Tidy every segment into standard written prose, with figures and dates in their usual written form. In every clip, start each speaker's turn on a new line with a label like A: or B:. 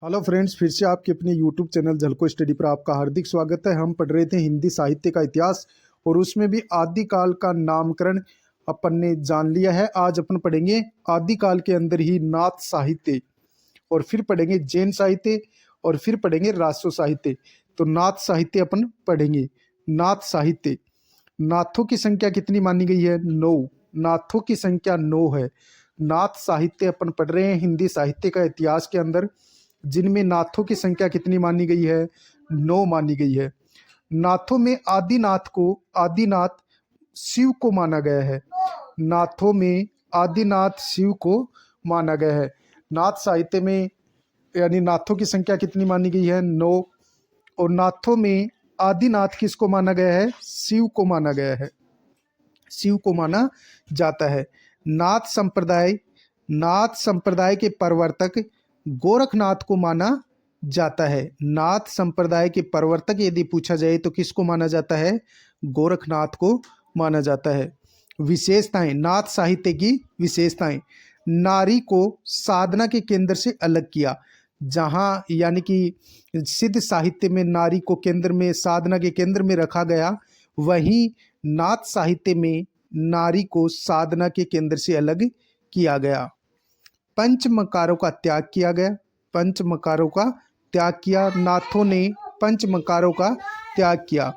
A: Hello friends, फिर से आपके अपने यूट्यूब चैनल झलको स्टडी पर आपका हार्दिक स्वागत है। हम पढ़ रहे थे हिंदी साहित्य का इतिहास और उसमें भी आदिकाल का नामकरण अपन ने जान लिया है। आज अपन पढ़ेंगे आदिकाल के अंदर ही नाथ साहित्य, और फिर पढ़ेंगे जैन साहित्य, और फिर पढ़ेंगे राजस्व साहित्य। तो नाथ साहित्य अपन पढ़ेंगे। नाथ साहित्य, नाथों की संख्या कितनी मानी गई है? 9। नाथों की संख्या 9 है। नाथ साहित्य अपन पढ़ रहे हैं हिंदी साहित्य का इतिहास के अंदर, जिनमें नाथों की संख्या कितनी मानी गई है? 9 मानी गई है। नाथों में आदिनाथ शिव को माना गया है। नाथों में आदिनाथ शिव को माना गया है। नाथ साहित्य में यानी नाथों की संख्या कितनी मानी गई है? 9। और नाथों में आदिनाथ किसको माना गया है? शिव को माना गया है। शिव को माना जाता है। नाथ संप्रदाय के प्रवर्तक गोरखनाथ को माना जाता है। नाथ संप्रदाय के प्रवर्तक यदि पूछा जाए तो किसको माना जाता है? गोरखनाथ को माना जाता है। विशेषताएं, नाथ साहित्य की विशेषताएं। नारी को साधना के केंद्र से अलग किया। जहाँ यानी कि सिद्ध साहित्य में नारी को केंद्र में, साधना के केंद्र में रखा गया, वहीं नाथ साहित्य में नारी को साधना के केंद्र से अलग किया गया। पंचमकारों का त्याग किया गया। पंचमकारों का त्याग किया। नाथों ने पंचमकारों का त्याग किया।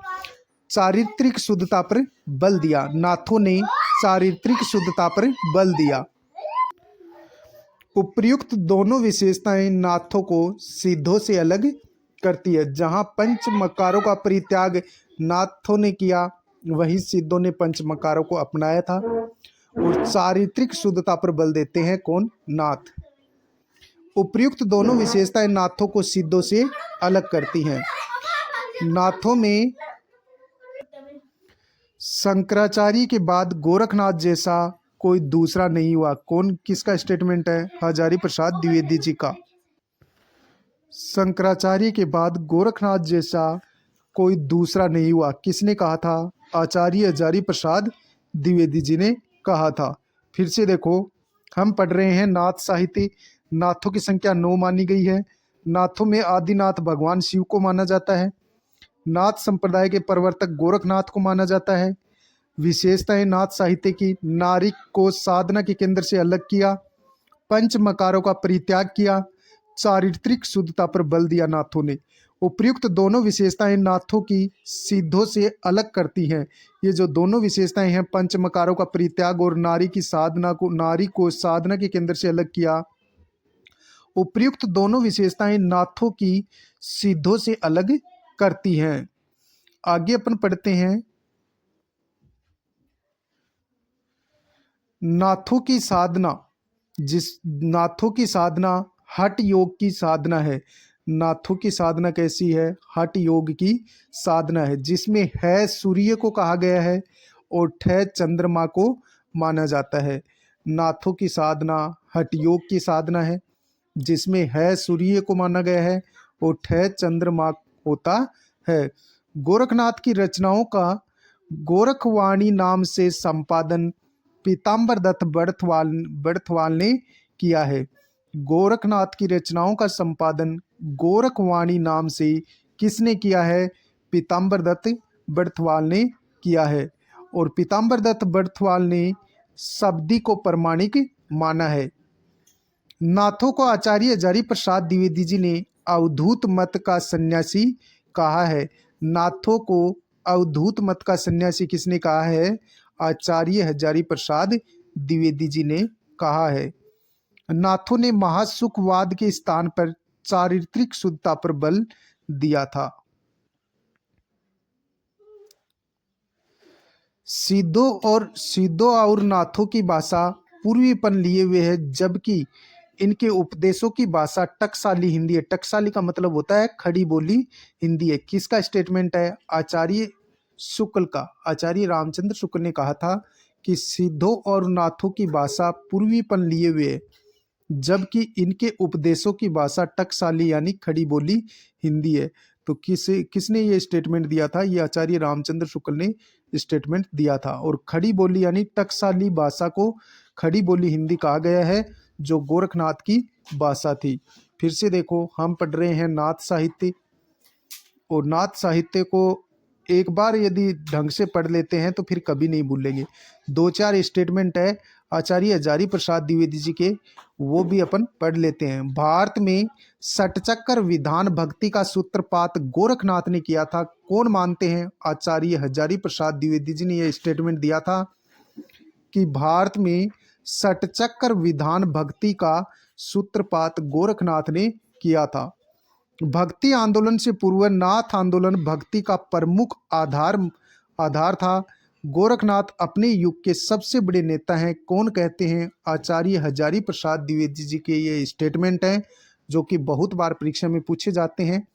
A: चारित्रिक शुद्धता पर बल दिया। नाथों ने चारित्रिक शुद्धता पर बल दिया। उपर्युक्त दोनों विशेषताएं नाथों को सिद्धों से अलग करती है। जहां पंचमकारों का परित्याग नाथों ने किया, वहीं सिद्धों ने पंचमकारों को अपनाया था। और चारित्रिक शुद्धता पर बल देते हैं कौन? नाथ। उपर्युक्त दोनों विशेषताएं नाथों को सिद्धों से अलग करती हैं। नाथों में शंकराचार्य के बाद गोरखनाथ जैसा कोई दूसरा नहीं हुआ। कौन, किसका स्टेटमेंट है? हजारी प्रसाद द्विवेदी जी का। शंकराचार्य के बाद गोरखनाथ जैसा कोई दूसरा नहीं हुआ, किसने कहा था? आचार्य हजारी प्रसाद द्विवेदी जी ने कहा था। फिर से देखो, हम पढ़ रहे हैं नाथ साहित्य। नाथों की संख्या 9 मानी गई है। नाथों में आदिनाथ भगवान शिव को माना जाता है। नाथ संप्रदाय के प्रवर्तक गोरखनाथ को माना जाता है। विशेषताएं नाथ साहित्य की: नारी को साधना के केंद्र से अलग किया, पंचमकारों का परित्याग किया, चारित्रिक शुद्धता पर बल दिया नाथों ने। उपर्युक्त दोनों विशेषताएं नाथों की सिद्धों से अलग करती हैं। ये जो दोनों विशेषताएं हैं, पंचमकारों का परित्याग और नारी को साधना के केंद्र से अलग किया, उपर्युक्त दोनों विशेषताएं नाथों की सिद्धों से अलग करती हैं। आगे अपन पढ़ते हैं। नाथों की साधना हठ योग की साधना है। नाथों की साधना कैसी है? हठ योग की साधना है, जिसमें है सूर्य को कहा गया है और ठह चंद्रमा को माना जाता है। नाथों की साधना हठ योग की साधना है, जिसमें है सूर्य को माना गया है और ठह चंद्रमा होता है। गोरखनाथ की रचनाओं का गोरखवाणी नाम से संपादन पीताम्बर दत्त बड़थवाल ने किया है। गोरखनाथ की रचनाओं का संपादन गोरखवाणी नाम से किसने किया है? पीताम्बर दत्त बड़थवाल ने किया है। और पीताम्बर दत्त बड़थवाल ने शब्दी को प्रमाणिक माना है। नाथों को आचार्य हजारी प्रसाद द्विवेदी जी ने अवधूत मत का सन्यासी कहा है। नाथों को अवधूत मत का सन्यासी किसने कहा है? आचार्य हजारी प्रसाद द्विवेदी जी ने कहा है। नाथों ने महासुखवाद के स्थान पर चारित्रिक शुद्धता पर बल दिया था। सिद्धों और नाथों की भाषा पूर्वीपन लिए हुए है, जबकि इनके उपदेशों की भाषा टकसाली हिंदी है। टकसाली का मतलब होता है खड़ी बोली हिंदी है। किसका स्टेटमेंट है? आचार्य शुक्ल का। आचार्य रामचंद्र शुक्ल ने कहा था कि सिद्धों और नाथों की भाषा पूर्वीपन लिए हुए है, जबकि इनके उपदेशों की भाषा टकसाली यानी खड़ी बोली हिंदी है। तो किसने ये स्टेटमेंट दिया था? ये आचार्य रामचंद्र शुक्ल ने स्टेटमेंट दिया था। और खड़ी बोली यानी टकसाली भाषा को खड़ी बोली हिंदी कहा गया है, जो गोरखनाथ की भाषा थी। फिर से देखो, हम पढ़ रहे हैं नाथ साहित्य, और नाथ साहित्य को एक बार यदि ढंग से पढ़ लेते हैं तो फिर कभी नहीं भूलेंगे। दो चार स्टेटमेंट है आचार्य हजारी प्रसाद द्विवेदी जी के, वो भी अपन पढ़ लेते हैं। भारत में षटचक्र विधान भक्ति का सूत्रपात गोरखनाथ ने किया था। कौन मानते हैं? आचार्य हजारी प्रसाद द्विवेदी जी ने यह स्टेटमेंट दिया था कि भारत में षटचक्र विधान भक्ति का सूत्रपात गोरखनाथ ने किया था। भक्ति आंदोलन से पूर्व नाथ आंदोलन भक्ति का प्रमुख आधार था। गोरखनाथ अपने युग के सबसे बड़े नेता हैं। कौन कहते हैं? आचार्य हजारी प्रसाद द्विवेदी जी के ये स्टेटमेंट हैं जो कि बहुत बार परीक्षा में पूछे जाते हैं।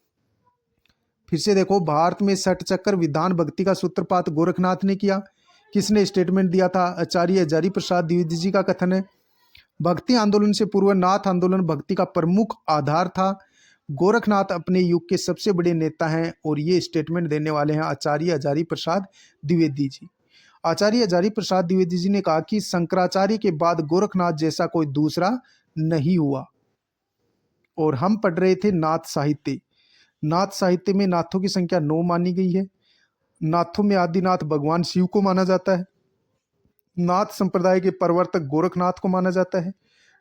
A: फिर से देखो, भारत में षटचक्र विधान भक्ति का सूत्रपात गोरखनाथ ने किया। किसने स्टेटमेंट दिया था? आचार्य हजारी प्रसाद द्विवेदी जी का कथन है। भक्ति आंदोलन से पूर्व नाथ आंदोलन भक्ति का प्रमुख आधार था। गोरखनाथ अपने युग के सबसे बड़े नेता हैं, और ये स्टेटमेंट देने वाले हैं आचार्य हजारी प्रसाद द्विवेदी जी। आचार्य हजारी प्रसाद द्विवेदी जी ने कहा कि शंकराचार्य के बाद गोरखनाथ जैसा कोई दूसरा नहीं हुआ। और हम पढ़ रहे थे नाथ साहित्य। नाथ साहित्य में नाथों की संख्या 9 मानी गई है। नाथों में आदिनाथ भगवान शिव को माना जाता है। नाथ संप्रदाय के प्रवर्तक गोरखनाथ को माना जाता है।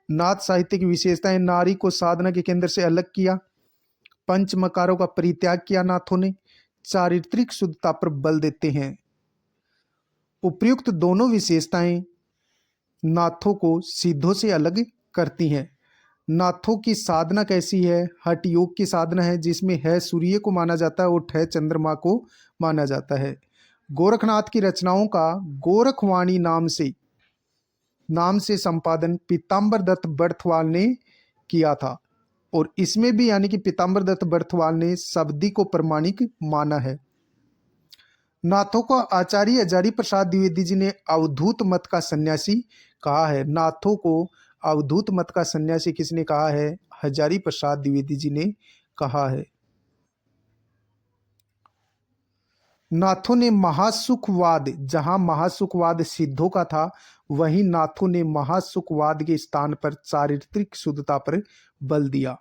A: नाथ साहित्य की विशेषताएं: नारी को साधना के केंद्र से अलग किया, पंचमकारों का परित्याग किया नाथों ने, चारित्रिक शुद्धता पर बल देते हैं। उपर्युक्त दोनों विशेषताएं नाथों को सिद्धों से अलग करती हैं। नाथों की साधना कैसी है? हठ योग की साधना है, जिसमें है सूर्य को माना जाता है और ठह चंद्रमा को माना जाता है। गोरखनाथ की रचनाओं का गोरखवाणी नाम से संपादन पीताम्बर दत्त बर्थवाल ने किया था, और इसमें भी यानी कि पीताम्बर दत्त बर्थवाल ने शब्दी को प्रमाणिक माना है। नाथों को आचार्य हजारी प्रसाद द्विवेदी जी ने अवधूत मत का सन्यासी कहा है। नाथों को अवधूत मत का सन्यासी किसने कहा है? हजारी प्रसाद द्विवेदी जी ने कहा है। नाथों ने महासुखवाद, जहां महासुखवाद सिद्धों का था, वहीं नाथों ने महासुखवाद के स्थान पर चारित्रिक शुद्धता पर बल दिया।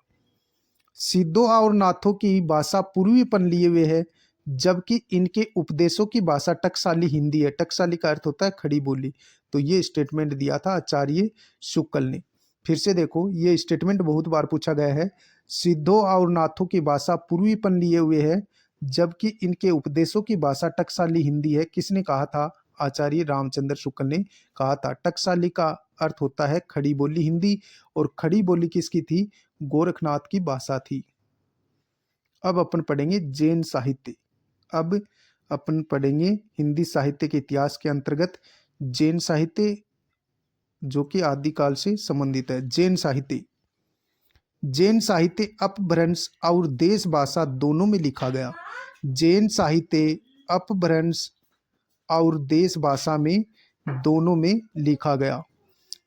A: सिद्धों और नाथों की भाषा पूर्वीपन लिए हुए है, जबकि इनके उपदेशों की भाषा टकसाली हिंदी है। टकसाली का अर्थ होता है खड़ी बोली। तो ये स्टेटमेंट दिया था आचार्य शुक्ल ने। फिर से देखो, ये स्टेटमेंट बहुत बार पूछा गया है। सिद्धों और नाथों की भाषा पूर्वीपन लिए हुए है, जबकि इनके उपदेशों की भाषा टकसाली हिंदी है। किसने कहा था? आचार्य रामचंद्र शुक्ल ने कहा था। टकसाली का अर्थ होता है खड़ी बोली हिंदी, और खड़ी बोली किसकी थी? गोरखनाथ की भाषा थी। अब अपन पढ़ेंगे जैन साहित्य। अब अपन पढ़ेंगे हिंदी साहित्य के इतिहास के अंतर्गत जैन साहित्य, जो कि आदिकाल से संबंधित है। जैन साहित्य अपभ्रंश और देश भाषा दोनों में लिखा गया। जैन साहित्य अपभ्रंश और देश भाषा में दोनों में लिखा गया।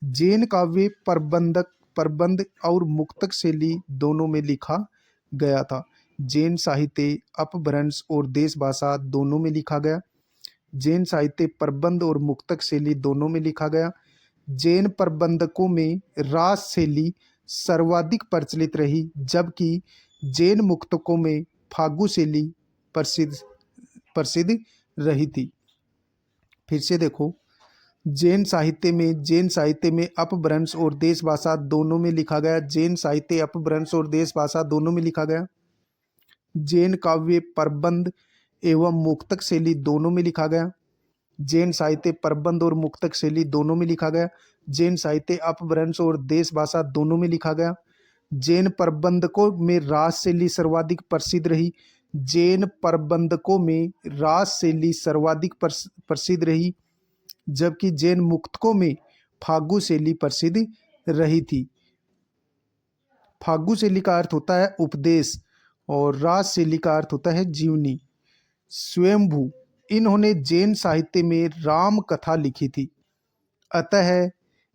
A: जैन काव्य प्रबंध और मुक्तक शैली दोनों में लिखा गया था। जैन साहित्य अपभ्रंश और देश भाषा दोनों में लिखा गया। जैन साहित्य प्रबंध और मुक्तक शैली दोनों में लिखा गया। जैन प्रबंधकों में रास शैली सर्वाधिक प्रचलित रही, जबकि जैन मुक्तकों में फागु शैली प्रसिद्ध रही थी। फिर से देखो, जैन साहित्य में अपभ्रंश और देश भाषा दोनों में लिखा गया। जैन साहित्य अपभ्रंश और देश भाषा दोनों में लिखा गया। जैन काव्य प्रबंध एवं मुक्तक शैली दोनों में लिखा गया। जैन साहित्य प्रबंध और मुक्तक शैली दोनों में लिखा गया। जैन साहित्य अपभ्रंश और देश भाषा दोनों में लिखा गया। जैन प्रबंधकों में रास शैली सर्वाधिक प्रसिद्ध रही। जैन प्रबंधकों में रास शैली सर्वाधिक प्रसिद्ध रही, जबकि जैन मुक्तकों में फागु शैली प्रसिद्ध रही थी। फागु शैली का अर्थ होता है उपदेश, और रास शैली का अर्थ होता है जीवनी। स्वयंभू, इन्होंने जैन साहित्य में राम कथा लिखी थी, अतः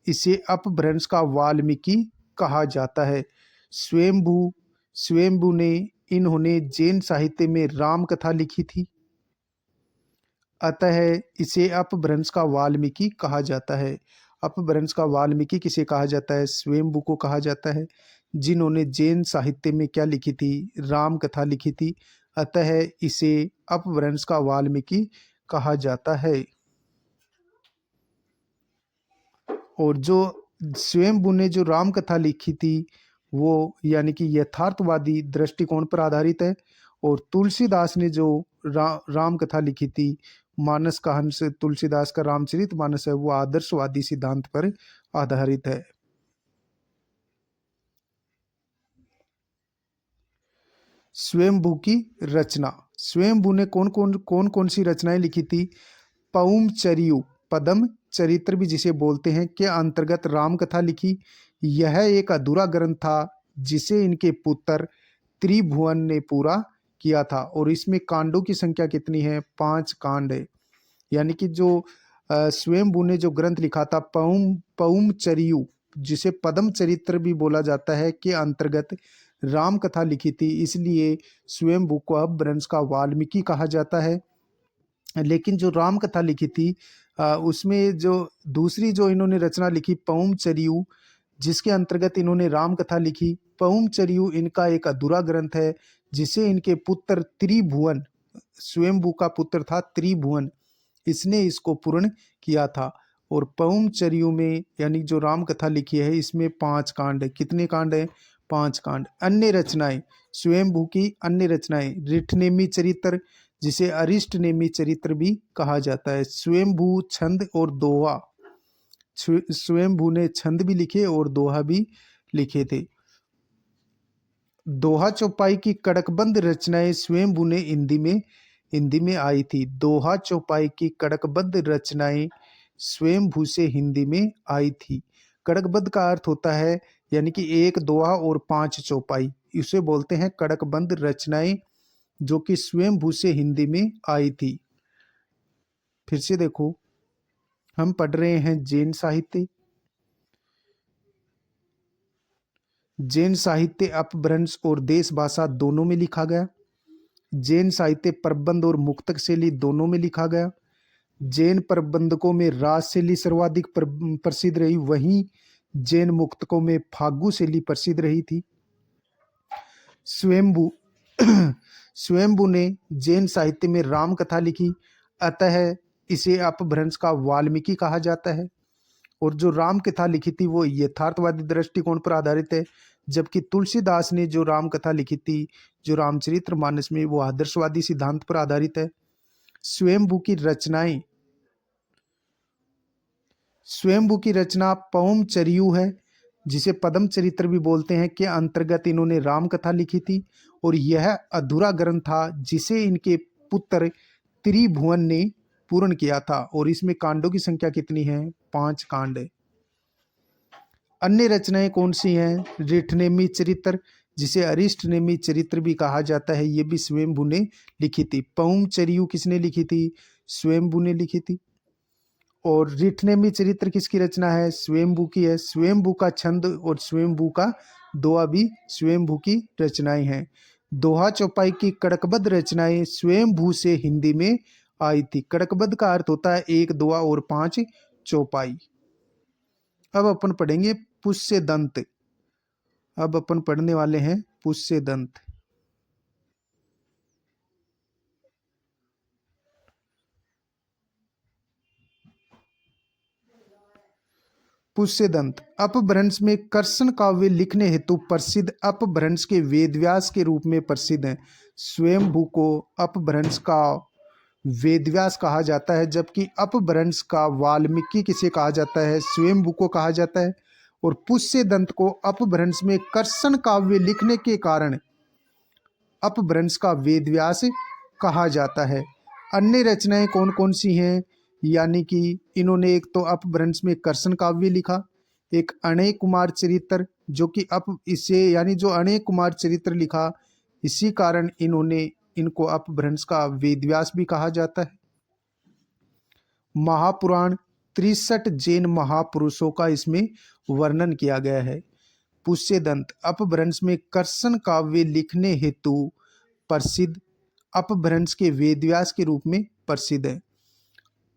A: इसे अपभ्रंश का वाल्मीकि कहा जाता है। स्वयंभू ने इन्होंने जैन साहित्य में राम कथा लिखी थी, अतः इसे अपभ्रंश का वाल्मीकि कहा जाता है। अपभ्रंश का वाल्मीकि किसे कहा जाता है? स्वयंभू को कहा जाता है। जिन्होंने जैन साहित्य में क्या लिखी थी, राम कथा लिखी थी, अतः इसे अपभ्रंश का वाल्मीकि कहा जाता है। और जो स्वयंभू ने जो राम कथा लिखी थी वो यानी कि यथार्थवादी दृष्टिकोण पर आधारित है, और तुलसीदास ने जो राम कथा लिखी थी, मानस का हंस तुलसीदास का रामचरित मानस है, वो आदर्शवादी सिद्धांत पर आधारित है। स्वयंभू की रचना, स्वयंभू ने कौन कौन सी रचनाएं लिखी थी? पौमचरियु, पदम चरित्र भी जिसे बोलते हैं, के अंतर्गत राम कथा लिखी। यह एक अधूरा ग्रंथ था जिसे इनके पुत्र त्रिभुवन ने पूरा किया था, और इसमें कांडों की संख्या कितनी है? 5 कांड है। यानी कि जो स्वयंभू ने जो ग्रंथ लिखा था पौमचरियु, जिसे पदम चरित्र भी बोला जाता है, के अंतर्गत राम कथा लिखी थी, इसलिए स्वयंभू को अपभ्रंश का वाल्मीकि कहा जाता है। लेकिन जो राम कथा लिखी थी उसमें जो दूसरी जो इन्होंने रचना लिखी पौमचरियु, जिसके अंतर्गत इन्होंने राम कथा लिखी, पौमचरियु इनका एक अधूरा ग्रंथ है जिसे इनके पुत्र त्रिभुवन, स्वयंभू का पुत्र था त्रिभुवन, इसने इसको पूर्ण किया था। और पौमचरियु में यानी जो राम कथा लिखी है इसमें 5 कांड है। कितने कांड है? 5 कांड। अन्य रचनाएं, स्वयंभू की अन्य रचनाएं, रिठनेमी चरित्र जिसे अरिष्टनेमी चरित्र भी कहा जाता है, स्वयंभू छंद और दोहा, स्वयंभू ने छंद भी लिखे और दोहा भी लिखे थे। दोहा चौपाई की कड़कबंद रचनाएं स्वयंभू ने हिंदी में आई थी। दोहा चौपाई की कड़कबंद रचनाएं स्वयंभू से हिंदी में आई थी। कड़कबंद का अर्थ होता है यानी कि 1 दोहा और 5 चौपाई, इसे बोलते हैं कड़कबंद रचनाएं, जो कि स्वयंभू से हिंदी में आई थी। फिर से देखो, हम पढ़ रहे हैं जैन साहित्य। जैन साहित्य अपभ्रंश और देश भाषा दोनों में लिखा गया। जैन साहित्य प्रबंध और मुक्तक शैली दोनों में लिखा गया। जैन प्रबंधकों में रास शैली सर्वाधिक प्रसिद्ध रही, वहीं जैन मुक्तकों में फागु शैली प्रसिद्ध रही थी। स्वयंभू स्वयंभू ने जैन साहित्य में राम कथा लिखी, अतः इसे अपभ्रंश का वाल्मीकि कहा जाता है। और जो राम कथा लिखी थी वो यथार्थवादी दृष्टिकोण पर आधारित है, जबकि तुलसीदास ने जो राम कथा लिखी थी, जो रामचरित्र मानस में, वो आदर्शवादी सिद्धांत पर आधारित है। स्वयंभू की रचनाएं, स्वयंभू की रचना पौमचरियु है, जिसे पदम चरित्र भी बोलते हैं, के अंतर्गत इन्होंने राम कथा लिखी थी, और यह अधूरा ग्रंथ था जिसे इनके पुत्र त्रिभुवन ने पूर्ण किया था। और इसमें कांडों की संख्या कितनी है? 5 कांड है। अन्य रचनाएं कौन सी हैं? रिठनेमी चरित्र, जिसे अरिष्टनेमी चरित्र भी कहा जाता है, ये भी स्वयंभू ने लिखी थी। पौमचरियु किसने लिखी थी? स्वयंभू ने लिखी थी। और रिठनेमी चरित्र किसकी रचना है? स्वयंभू की है। स्वयंभू का छंद और स्वयंभू का दोहा भी स्वयंभू की रचनाएं हैं। दोहा चौपाई की कड़कबद्ध रचनाएं स्वयंभू से हिंदी में आई थी। कड़कबद्ध का अर्थ होता है 1 दोहा और 5 चौपाई। अब अपन पढ़ेंगे पुष्य दंत। अब अपन पढ़ने वाले हैं पुष्य दंत। पुष्यदंत अपभ्रंश में कर्षण काव्य लिखने हेतु प्रसिद्ध अपभ्रंश के वेदव्यास के रूप में प्रसिद्ध हैं। स्वयंभू को अपभ्रंश का वेदव्यास कहा जाता है, जबकि अपभ्रंश का वाल्मीकि किसे कहा जाता है? स्वयंभू को कहा जाता है। और पुष्यदंत को अपभ्रंश में कर्षण काव्य लिखने के कारण अपभ्रंश का वेदव्यास कहा जाता है। अन्य रचनाएं कौन कौन सी हैं? यानी कि इन्होंने एक तो अपभ्रंश में कर्षण काव्य लिखा, एक अणय कुमार चरित्र, जो कि इसे यानी जो अणय कुमार चरित्र लिखा, इसी कारण इनको अपभ्रंश का वेदव्यास भी कहा जाता है। महापुराण 63 जैन महापुरुषों का इसमें वर्णन किया गया है। पुष्यदंत अपभ्रंश में कर्षण काव्य लिखने हेतु प्रसिद्ध अपभ्रंश के वेदव्यास के रूप में प्रसिद्ध है।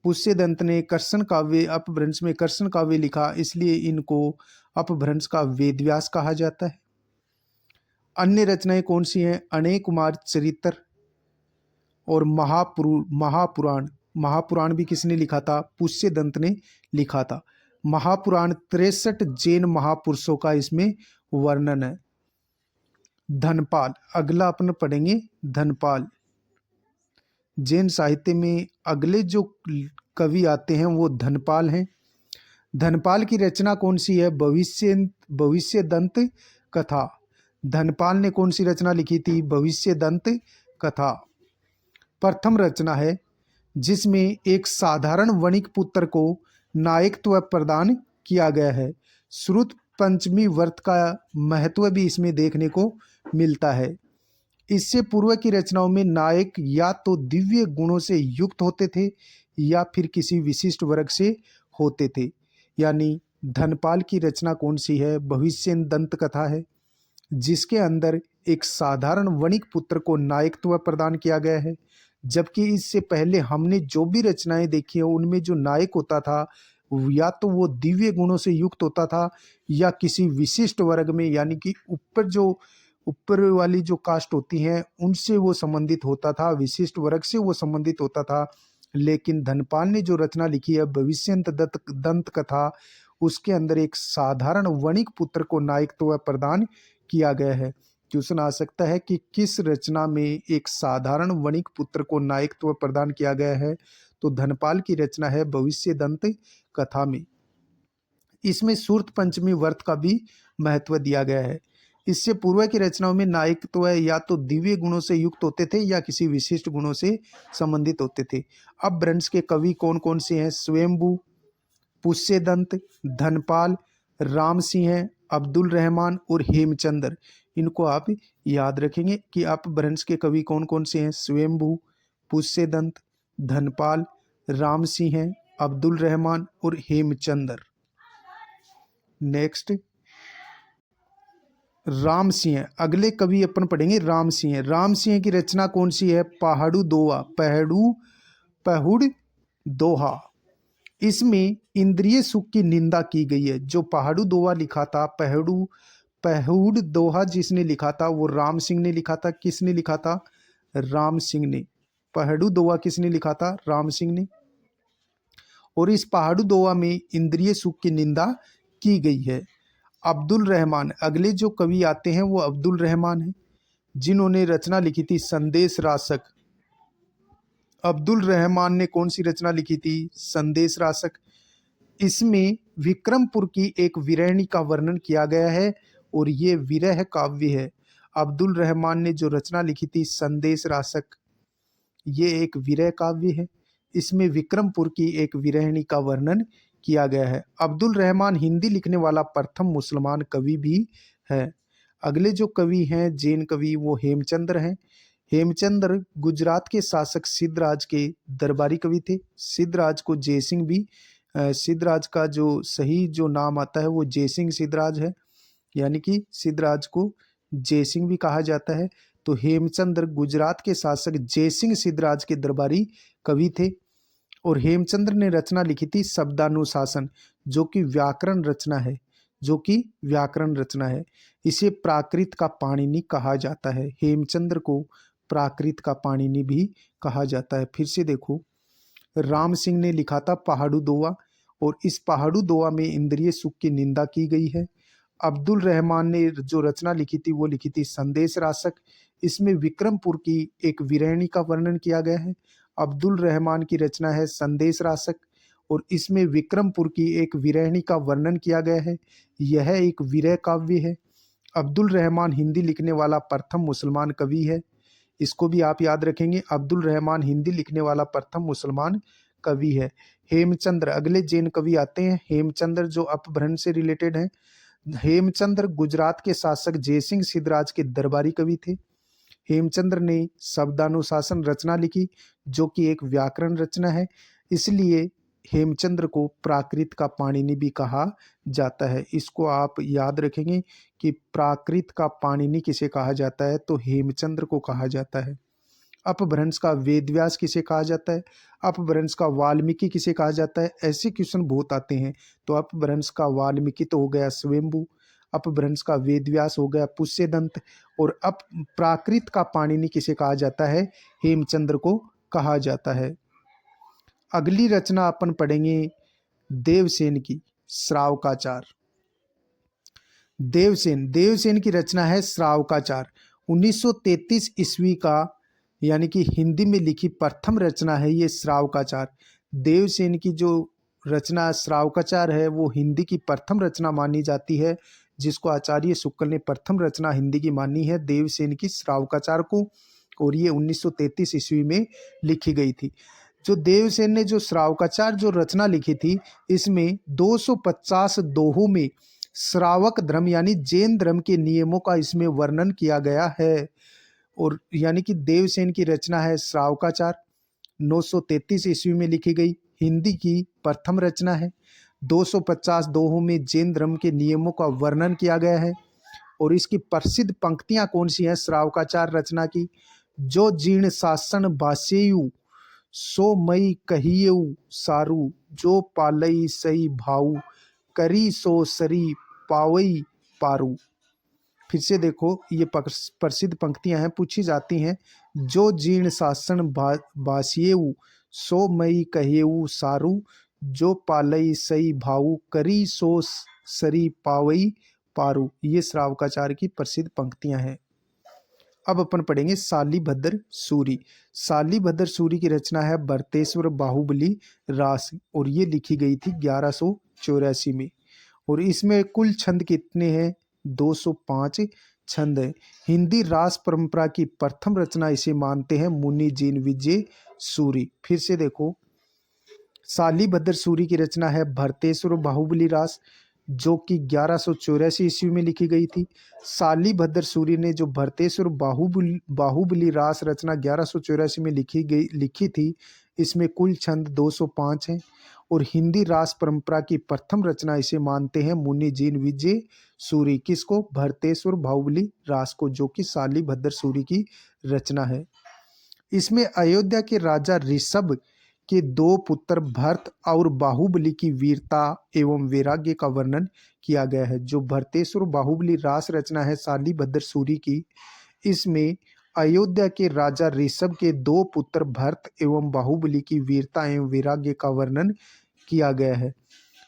A: पुष्यदंत ने कर्षण काव्य अपभ्रंश में कर्षण काव्य लिखा, इसलिए इनको अपभ्रंश का वेदव्यास कहा जाता है। अन्य रचनाएं कौन सी हैं? अनेक कुमार चरित्र और महापुराण। महापुराण भी किसने लिखा था? पुष्यदंत ने लिखा था। महापुराण 63 जैन महापुरुषों का इसमें वर्णन है। धनपाल, अगला अपन पढ़ेंगे धनपाल। जैन साहित्य में अगले जो कवि आते हैं वो धनपाल हैं। धनपाल की रचना कौन सी है? भविष्यदंत कथा। धनपाल ने कौन सी रचना लिखी थी? भविष्यदंत कथा प्रथम रचना है, जिसमें एक साधारण वणिक पुत्र को नायकत्व प्रदान किया गया है। श्रुत पंचमी व्रत का महत्व भी इसमें देखने को मिलता है। इससे पूर्व की रचनाओं में नायक या तो दिव्य गुणों से युक्त होते थे या फिर किसी विशिष्ट वर्ग से होते थे। यानी धनपाल की रचना कौन सी है? भविष्य दंत कथा है, जिसके अंदर एक साधारण वणिक पुत्र को नायकत्व प्रदान किया गया है। जबकि इससे पहले हमने जो भी रचनाएं देखी है उनमें जो नायक होता था या तो वो दिव्य गुणों से युक्त होता था या किसी विशिष्ट वर्ग में, यानी कि ऊपर वाली जो कास्ट होती हैं उनसे वो संबंधित होता था, विशिष्ट वर्ग से वो संबंधित होता था। लेकिन धनपाल ने जो रचना लिखी है भविष्य दंत कथा, उसके अंदर एक साधारण वणिक पुत्र को नायकत्व प्रदान किया गया है। क्वेश्चन आ सकता है कि किस रचना में एक साधारण वणिक पुत्र को नायकत्व प्रदान किया गया है? तो धनपाल की रचना है भविष्य दंत कथा में। इसमें सूर्त पंचमी व्रत का भी महत्व दिया गया है। इससे पूर्व की रचनाओं में नायकत्व या तो दिव्य गुणों से युक्त होते थे या किसी विशिष्ट गुणों से संबंधित होते थे। अब भ्रंश के कवि कौन कौन से हैं? स्वयंभू, पुष्यदंत, धनपाल, राम सिंह, अब्दुल रहमान और हेमचंद्र। इनको आप याद रखेंगे कि आप भ्रंश के कवि कौन कौन से हैं? स्वयंभू, पुष्यदंत, धनपाल, राम सिंह, अब्दुल रहमान और हेमचंद्र। नेक्स्ट राम सिंह, अगले कवि अपन पढ़ेंगे राम सिंह। राम सिंह की रचना कौन सी है? पहाड़ू दोहा, पहुड़ दोहा। इसमें इंद्रिय सुख की निंदा की गई है। जो पहाड़ू दोहा लिखा था, पहुड़ दोहा जिसने लिखा था वो राम सिंह ने लिखा था। किसने लिखा था? राम सिंह ने। पहाड़ू दोहा किसने लिखा था? राम सिंह ने। और इस पहाड़ू दोहा में इंद्रिय सुख की निंदा की गई है। अब्दुल रहमान, अगले जो कवि आते हैं वो अब्दुल रहमान हैं, जिन्होंने रचना लिखी थी संदेश रासक। अब्दुल रहमान ने कौन सी रचना लिखी थी? संदेश रासक। इसमें विक्रमपुर की एक विरहणी का वर्णन किया गया है और ये विरह काव्य है। अब्दुल रहमान ने जो रचना लिखी थी संदेश रासक, ये एक विरह काव्य है। इसमें विक्रमपुर की एक विरहणी का वर्णन किया गया है। अब्दुल रहमान हिंदी लिखने वाला प्रथम मुसलमान कवि भी है। अगले जो कवि हैं जैन कवि वो हेमचंद्र हैं। हेमचंद्र गुजरात के शासक सिद्धराज के दरबारी कवि थे। सिद्धराज को जयसिंह भी सिद्धराज का जो सही जो नाम आता है वो जयसिंह सिद्धराज है, यानी कि सिद्धराज को जयसिंह भी कहा जाता है। तो हेमचंद्र गुजरात के शासक जयसिंह सिद्धराज के दरबारी कवि थे और हेमचंद्र ने रचना लिखी थी शब्दानुशासन, जो कि व्याकरण रचना है। इसे प्राकृत का पाणिनि कहा जाता है। हेमचंद्र को प्राकृत का पाणिनि भी कहा जाता है। फिर से देखो, राम सिंह ने लिखा था पहाड़ू दोहा और इस पहाड़ू दोहा में इंद्रिय सुख की निंदा की गई है। अब्दुल रहमान ने जो रचना लिखी थी वो लिखी थी संदेश रासक। इसमें विक्रमपुर की एक विरहणी का वर्णन किया गया है। अब्दुल रहमान की रचना है संदेश रासक और इसमें विक्रमपुर की एक विरहणी का वर्णन किया गया है। यह एक विरह काव्य है। अब्दुल रहमान हिंदी लिखने वाला प्रथम मुसलमान कवि है। इसको भी आप याद रखेंगे, अब्दुल रहमान हिंदी लिखने वाला प्रथम मुसलमान कवि है। हेमचंद्र, अगले जैन कवि आते हैं हेमचंद्र, जो अपभ्रंश से रिलेटेड हैं। हेमचंद्र गुजरात के शासक जयसिंह सिद्धराज के दरबारी कवि थे। हेमचंद्र ने शब्दानुशासन रचना लिखी, जो कि एक व्याकरण रचना है। इसलिए हेमचंद्र को प्राकृत का पाणिनि भी कहा जाता है। इसको आप याद रखेंगे कि प्राकृत का पाणिनि किसे कहा जाता है? तो हेमचंद्र को कहा जाता है। अपभ्रंश का वेदव्यास किसे कहा जाता है? अपभ्रंश का वाल्मीकि किसे कहा जाता है? ऐसे क्वेश्चन बहुत आते हैं। तो अपभ्रंश का वाल्मीकि तो हो गया स्वयंभू, अपभ्रंश का वेदव्यास हो गया पुष्यदंत, और अप प्राकृत का पाणिनि किसे कहा जाता है? हेमचंद्र को कहा जाता है। अगली रचना अपन पढ़ेंगे देवसेन की, श्रावकाचार। देवसेन की रचना है श्रावकाचार। 1933 ईस्वी का, यानी कि हिंदी में लिखी प्रथम रचना है ये श्रावकाचार। देवसेन की जो रचना श्रावकाचार है वो हिंदी की प्रथम रचना मानी जाती है, जिसको आचार्य शुक्ल ने प्रथम रचना हिंदी की मानी है देवसेन की श्रावकाचार को, और ये 1933 ईस्वी में लिखी गई थी। जो देवसेन ने जो श्रावकाचार जो रचना लिखी थी, इसमें 250 दोहों में श्रावक धर्म यानी जैन धर्म के नियमों का इसमें वर्णन किया गया है। और यानी कि देवसेन की रचना है श्रावकाचार, 933 ईस्वी में लिखी गई, हिंदी की प्रथम रचना है। 250 दोहों में जैन धर्म के नियमों का वर्णन किया गया है। और इसकी प्रसिद्ध पंक्तियां कौन सी हैं श्रावकाचार रचना की? जो जीर्ण शासन बासेयु, सो मई कहियेउ सारू, जो पालई सई भाऊ, करी सो सरी पावई पारू। फिर से देखो, ये प्रसिद्ध पंक्तियां हैं, पूछी जाती हैं। जो जीर्ण शासन बासियेउ, सो मई कहेऊ सारू, जो पालई सई भाऊ, करी सो सरी पावई पारू। ये श्रावकाचार की प्रसिद्ध पंक्तियां हैं। अब अपन पढ़ेंगे शालीभद्र सूरी। शालीभद्र सूरी की रचना है भरतेश्वर बाहुबली रास, और ये लिखी गई थी 1184 में। और इसमें कुल छंद कितने हैं? 205 छंद है। हिंदी रास परंपरा की प्रथम रचना इसे मानते हैं मुनि जीन विजय सूरी। फिर से देखो, शालीभद्र सूरी की रचना है भरतेश्वर बाहुबली रास, जो कि 1184 ईस्वी में लिखी गई थी। शालीभद्र सूरी ने जो भरतेश्वर बाहुबली रास रचना 1184 में लिखी थी, इसमें कुल छंद 205 हैं। और हिंदी रास परंपरा की प्रथम रचना इसे मानते हैं मुनि जीन विजय सूरी। किसको? भरतेश्वर बाहुबली रास को, जो कि शालीभद्र सूरी की रचना है। इसमें अयोध्या के राजा ऋषभ के दो पुत्र भरत और बाहुबली की वीरता एवं वैराग्य का वर्णन किया गया है। जो भरतेश्वर बाहुबली रास रचना है शालीभद्र सूरी की, इसमें अयोध्या के राजा ऋषभ के दो पुत्र भरत एवं बाहुबली की वीरता एवं वैराग्य का वर्णन किया गया है।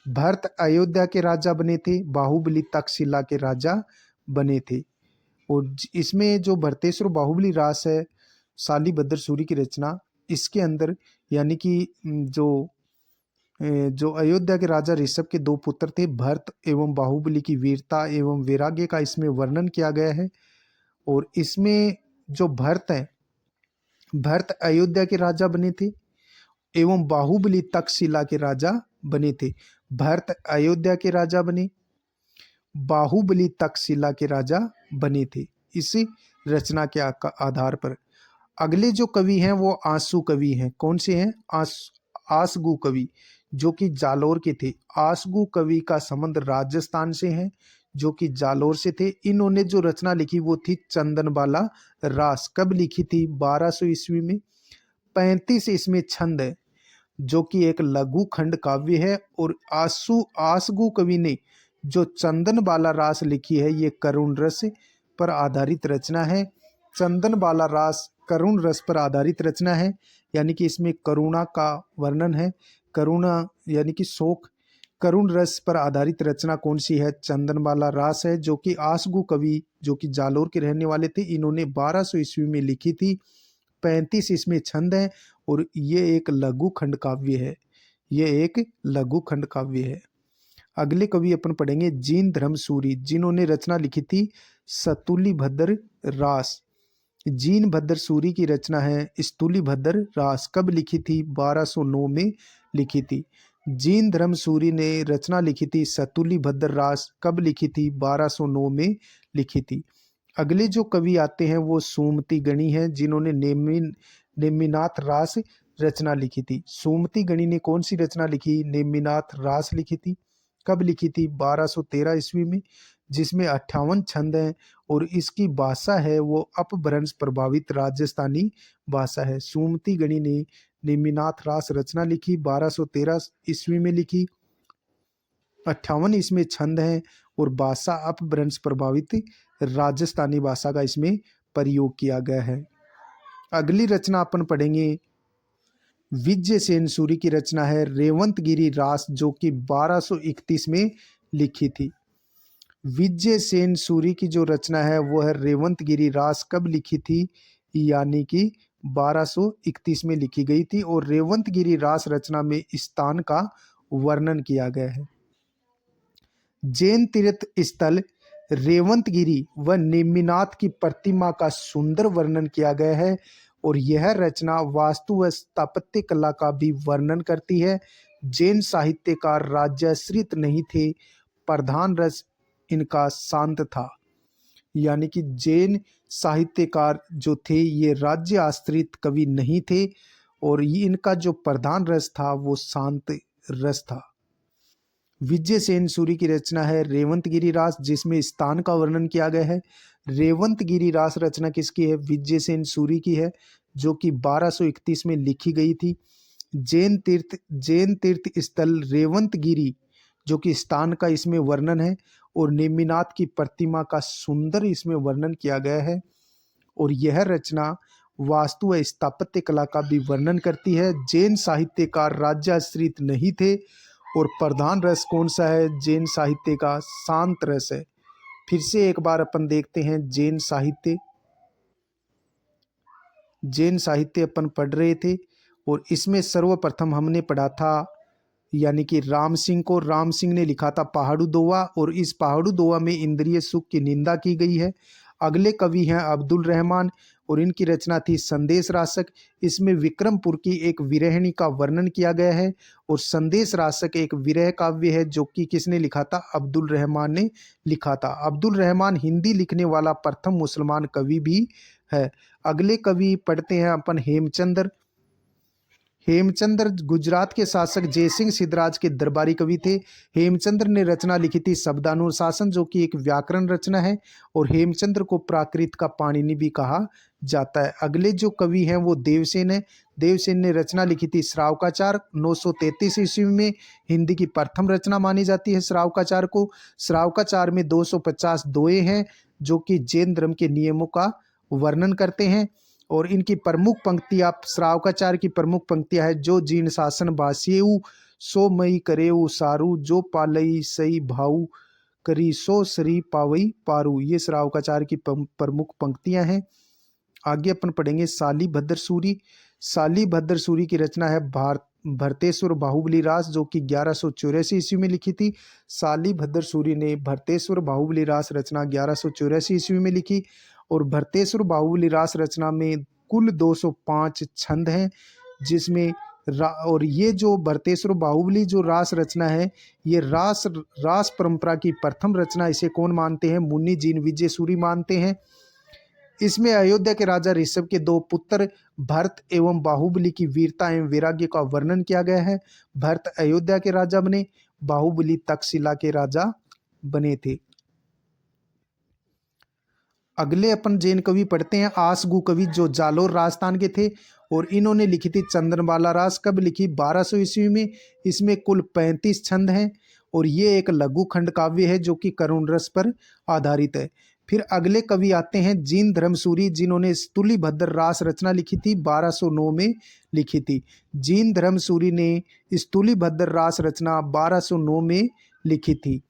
A: भरत अयोध्या के राजा बने थे, बाहुबली तक्षशिला के राजा बने थे। और इसमें जो भरतेश्वर बाहुबली रास है शालीभद्र सूरी की रचना, इसके अंदर यानी कि जो अयोध्या के राजा ऋषभ के दो पुत्र थे भरत एवं बाहुबली की वीरता एवं वैराग्य का इसमें वर्णन किया गया है। और इसमें जो भरत है, भरत अयोध्या के राजा बने थे एवं बाहुबली तक्षशिला के राजा बने थे। भरत अयोध्या के राजा बने, बाहुबली तक्षशिला के राजा बने थे, इसी रचना के आधार पर। अगले जो कवि हैं वो आंसू कवि हैं। कौन से हैं? आसगू कवि, जो कि जालोर के थे। आसगू कवि का संबंध राजस्थान से है, जो कि जालोर से थे। इन्होंने जो रचना लिखी वो थी चंदनबाला रास। कब लिखी थी? 1200 ईस्वी में। 35 इसमें छंद है, जो कि एक लघु खंड काव्य है। और आसगू कवि ने जो चंदनबाला रास लिखी है, ये करुण रस पर आधारित रचना है। चंदनबाला रास करुण रस पर आधारित रचना है, यानी कि इसमें करुणा का वर्णन है। करुणा यानी कि शोक। करुण रस पर आधारित रचना कौन सी है? चंदनबाला रास है, जो कि आसगू कवि, जो कि जालोर के रहने वाले थे, इन्होंने 1200 ईस्वी में लिखी थी। 35 इसमें छंद है, और ये एक लघु खंड काव्य है। ये एक लघु खंड काव्य है। अगले कवि अपन पढ़ेंगे जीन धर्म सूरी, जिन्होंने रचना लिखी थी स्तुलिभद्र रास। जीन भद्र सूरी की रचना है स्तुलिभद्र रास। कब लिखी थी? 1209 में लिखी थी। जीन धर्म सूरी ने रचना लिखी थी स्तुलिभद्र रास। कब लिखी थी? 1209 में लिखी थी। अगले जो कवि आते हैं वो सुमति गणी हैं, जिन्होंने नेमिनाथ रास रचना लिखी थी। सुमति गणी ने कौन सी रचना लिखी? नेमिनाथ रास लिखी थी। कब लिखी थी? 1213 ईस्वी में, जिसमें 58 छंद हैं। और इसकी भाषा है वो अपभ्रंश प्रभावित राजस्थानी भाषा है। सुमति गणी ने नेमिनाथ रास रचना लिखी, 1213 ईस्वी में लिखी। 58 इसमें छंद हैं, और भाषा अपभ्रंश प्रभावित राजस्थानी भाषा का इसमें प्रयोग किया गया है। अगली रचना अपन पढ़ेंगे, विजय सेन सूरी की रचना है रेवंतगिरी रास, जो कि 1231 में लिखी थी। विजय सेन सूरी की जो रचना है वो है रेवंतगिरी रास। कब लिखी थी? यानी कि 1231 में लिखी गई थी। और रेवंतगिरी रास रचना में स्थान का वर्णन किया गया है। जैन तीर्थ स्थल रेवंतगिरी व नेमिनाथ की प्रतिमा का सुंदर वर्णन किया गया है। और यह रचना वास्तु व स्थापत्य कला का भी वर्णन करती है। जैन साहित्यकार राज्याश्रित नहीं थे, प्रधान रस इनका शांत था। यानी कि जैन साहित्यकार जो थे ये राज्य आश्रित कवि नहीं थे, और ये इनका जो प्रधान रस था वो शांत रस था। विजय सेन सूरी की रचना है रेवंतगिरी रास, जिसमें स्थान का वर्णन किया गया है। रेवंतगिरी रास रचना किसकी है? विजय सेन सूरी की है, जो कि 1231 में लिखी गई थी। जैन तीर्थ स्थल रेवंतगिरी, जो कि स्थान का इसमें वर्णन है, और नेमिनाथ की प्रतिमा का सुंदर इसमें वर्णन किया गया है। और यह रचना वास्तु व स्थापत्य कला का भी वर्णन करती है। जैन साहित्यकार राज्याश्रित नहीं थे, और प्रधान रस कौन सा है? जैन साहित्य का शांत रस है। फिर से एक बार अपन देखते हैं जैन साहित्य अपन पढ़ रहे थे, और इसमें सर्वप्रथम हमने पढ़ा था यानी कि राम सिंह ने लिखा था पहाड़ू दोवा, और इस पहाड़ू दोवा में इंद्रिय सुख की निंदा की गई है। अगले कवि हैं अब्दुल रहमान, और इनकी रचना थी संदेश रासक। इसमें विक्रमपुर की एक विरहिणी का वर्णन किया गया है। और संदेश रासक एक विरह काव्य है, जो कि किसने लिखा था? अब्दुल रहमान ने लिखा था। अब्दुल रहमान हिंदी लिखने वाला प्रथम मुसलमान कवि भी है। अगले कवि पढ़ते हैं अपन हेमचंद्र गुजरात के शासक जयसिंह सिद्धराज के दरबारी कवि थे। हेमचंद्र ने रचना लिखी थी शब्दानुशासन, जो कि एक व्याकरण रचना है। और हेमचंद्र को प्राकृत का पाणिनि भी कहा जाता है। अगले जो कवि हैं वो देवसेन है। देवसेन ने रचना लिखी थी श्रावकाचार 933 ईस्वी में। हिंदी की प्रथम रचना मानी जाती है श्रावकाचार को। श्रावकाचार में 250 दोहे हैं, जो कि जैन धर्म के नियमों का वर्णन करते हैं। और इनकी प्रमुख पंक्तियां, श्रावकाचार की प्रमुख पंक्तियां है, जो जीन शासन बासियु सो मई करेऊ सारू, जो पालई सई भाऊ करी सो श्री पावई पारू। ये श्रावकाचार की प्रमुख पंक्तियां हैं। आगे अपन पढ़ेंगे शालीभद्र सूरी की रचना है भरतेश्वर बाहुबली रास, जो कि 1184 ईस्वी में लिखी थी। शालीभद्र सूरी ने भरतेश्वर बाहुबली रास रचना 1184 ईस्वी में लिखी। और भरतेश्वर बाहुबली रास रचना में कुल 205 छंद हैं, जिसमें और ये जो भरतेश्वर बाहुबली जो रास रचना है, ये रास परंपरा की प्रथम रचना इसे कौन मानते हैं? मुनि जीन विजय सूरी मानते हैं। इसमें अयोध्या के राजा ऋषभ के 2 पुत्र भरत एवं बाहुबली की वीरता एवं वैराग्य का वर्णन किया गया है। भरत अयोध्या के राजा बने, बाहुबली तक्षशिला के राजा बने थे। अगले अपन जैन कवि पढ़ते हैं आसगु कवि, जो जालोर राजस्थान के थे। और इन्होंने लिखी थी चंद्रबाला रास। कब लिखी? 1200 ईस्वी में। इसमें कुल 35 छंद हैं, और ये एक लघु खंड काव्य है, जो कि करुण रस पर आधारित है। फिर अगले कवि आते हैं जीन धर्मसूरी, जिन्होंने स्तुलिभद्र रास रचना लिखी थी, 1209 में लिखी थी। जीन धर्मसूरी ने स्तुलिभद्र रास रचना 1209 में लिखी थी।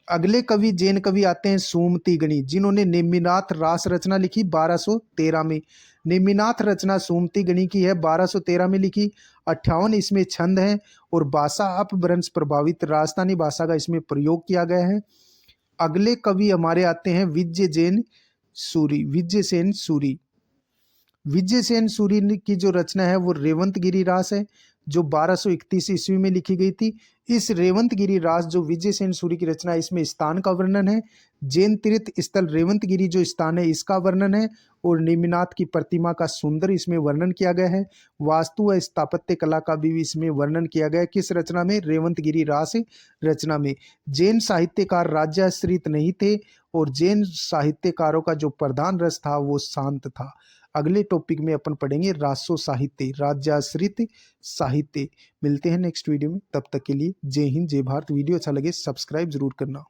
A: अगले कवि जैन कवि आते हैं सुमति गणी, जिन्होंने नेमिनाथ रास रचना लिखी 1213 में। नेमिनाथ रचना सुमति गणी की है, 1213 में लिखी। 58 इसमें छंद हैं, और भाषा अपभ्रंश प्रभावित राजस्थानी भाषा का इसमें प्रयोग किया गया है। अगले कवि हमारे आते हैं विजय सेन सूरी की जो रचना है वो रेवंतगिरी रास है, जो 1231 ईस्वी में लिखी गई थी। इस रेवंतगिरी रास जो विजय सेन सूरी की रचना है, इसमें स्थान का वर्णन है। जैन तीर्थ स्थल रेवंतगिरी जो स्थान है, इसका वर्णन है। और नेमिनाथ की प्रतिमा का सुंदर इसमें वर्णन किया गया है। वास्तु व स्थापत्य कला का भी इसमें वर्णन किया गया है। किस रचना में? रेवंतगिरी रास रचना में। जैन साहित्यकार राज्याश्रित नहीं थे, और जैन साहित्यकारों का जो प्रधान रस था वो शांत था। अगले टॉपिक में अपन पढ़ेंगे रासो साहित्य, राज्याश्रित साहित्य। मिलते हैं नेक्स्ट वीडियो में, तब तक के लिए जय हिंद जय भारत। वीडियो अच्छा लगे सब्सक्राइब जरूर करना।